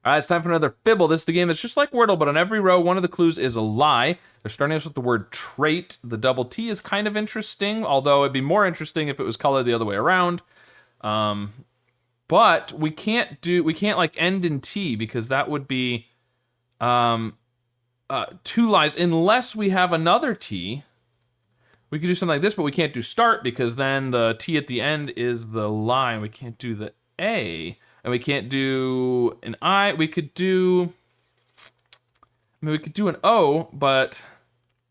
All right, it's time for another Fibble. This is the game that's just like Wordle, but on every row, one of the clues is a lie. They're starting us with the word trait. The double T is kind of interesting, although it'd be more interesting if it was colored the other way around. But we can't like end in T because that would be two lies unless we have another T. We could do something like this, but we can't do start because then the T at the end is the lie. We can't do the A. And we can't do an I. We could do an O, but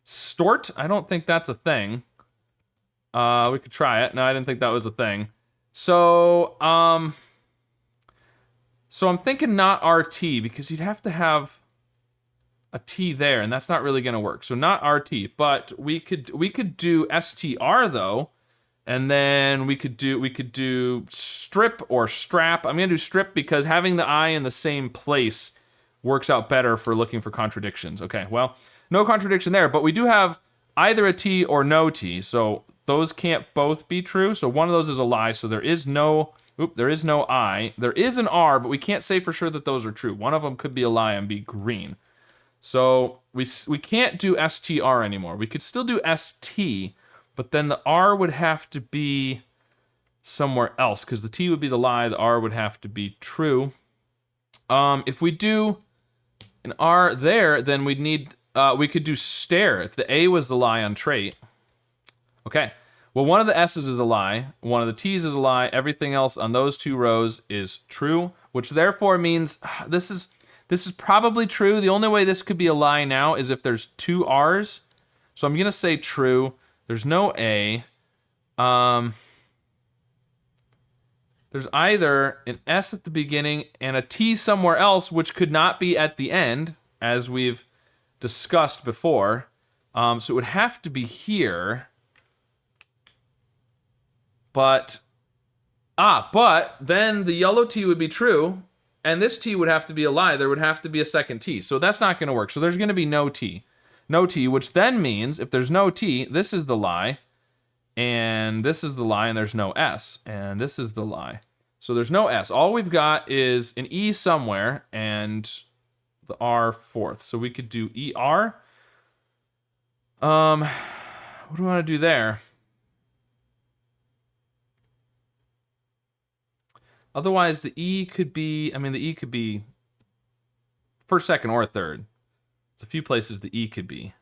stort, I don't think that's a thing. We could try it. No, I didn't think that was a thing. So I'm thinking not RT because you'd have to have a T there, and that's not really gonna work. So not RT, but we could do STR though. And then we could do strip or strap. I'm gonna do strip because having the I in the same place works out better for looking for contradictions. Okay, well, no contradiction there, but we do have either a T or no T, so those can't both be true. So one of those is a lie, so there is no I. There is an R, but we can't say for sure that those are true. One of them could be a lie and be green. So we can't do STR anymore. We could still do ST, but then the R would have to be somewhere else because the T would be the lie, the R would have to be true. If we do an R there, then we'd need, we could do stare if the A was the lie on trait. Okay, well, one of the S's is a lie, one of the T's is a lie, everything else on those two rows is true, which therefore means this is probably true. The only way this could be a lie now is if there's two R's. So I'm gonna say true. There's no A. There's either an S at the beginning and a T somewhere else, which could not be at the end, as we've discussed before. So it would have to be here. But then the yellow T would be true, and this T would have to be a lie. There would have to be a second T. So that's not gonna work. So there's gonna be no T. No T, which then means if there's no T, this is the lie, and this is the lie, and there's no S, and this is the lie. So there's no S. All we've got is an E somewhere, and the R fourth. So we could do ER. What do we want to do there? Otherwise, the E could be, the E could be first, second, or third. There's a few places the E could be.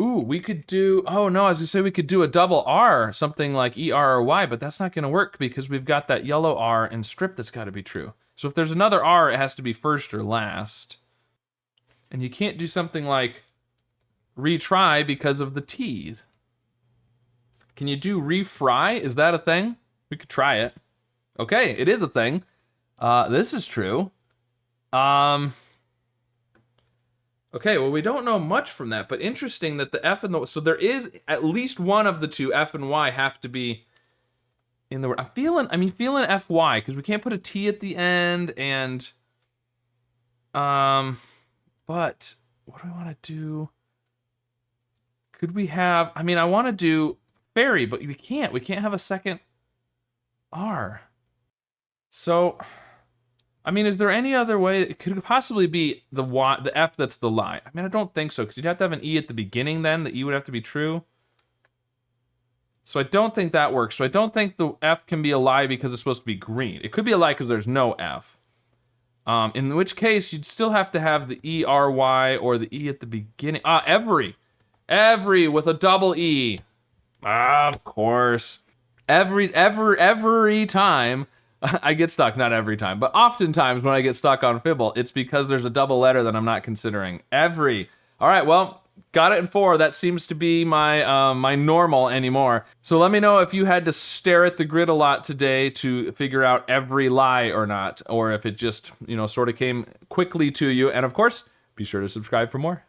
Ooh, we could do, oh no, I was gonna say we could do a double R, something like ER or Y, but that's not gonna work because we've got that yellow R and strip that's gotta be true. So if there's another R, it has to be first or last. And you can't do something like retry because of the T. Can you do refry? Is that a thing? We could try it. Okay, it is a thing. This is true. Okay, well, we don't know much from that, but interesting that the F and the, so there is at least one of the two, F and Y, have to be in the word. I'm feeling FY, because we can't put a T at the end, and, but what do I want to do? Could we have, I want to do fairy, but we can't have a second R. So, is there any other way? It could possibly be the Y, the F that's the lie. I don't think so, because you'd have to have an E at the beginning then. The E would have to be true. So I don't think that works. So I don't think the F can be a lie because it's supposed to be green. It could be a lie because there's no F. In which case, you'd still have to have the E-R-Y or the E at the beginning. Every with a double E. Of course. Every time I get stuck, not every time, but oftentimes when I get stuck on Fibble, it's because there's a double letter that I'm not considering. Every. All right, well, got it in 4. That seems to be my my normal anymore. So let me know if you had to stare at the grid a lot today to figure out every lie or not, or if it just, sort of came quickly to you. And of course, be sure to subscribe for more.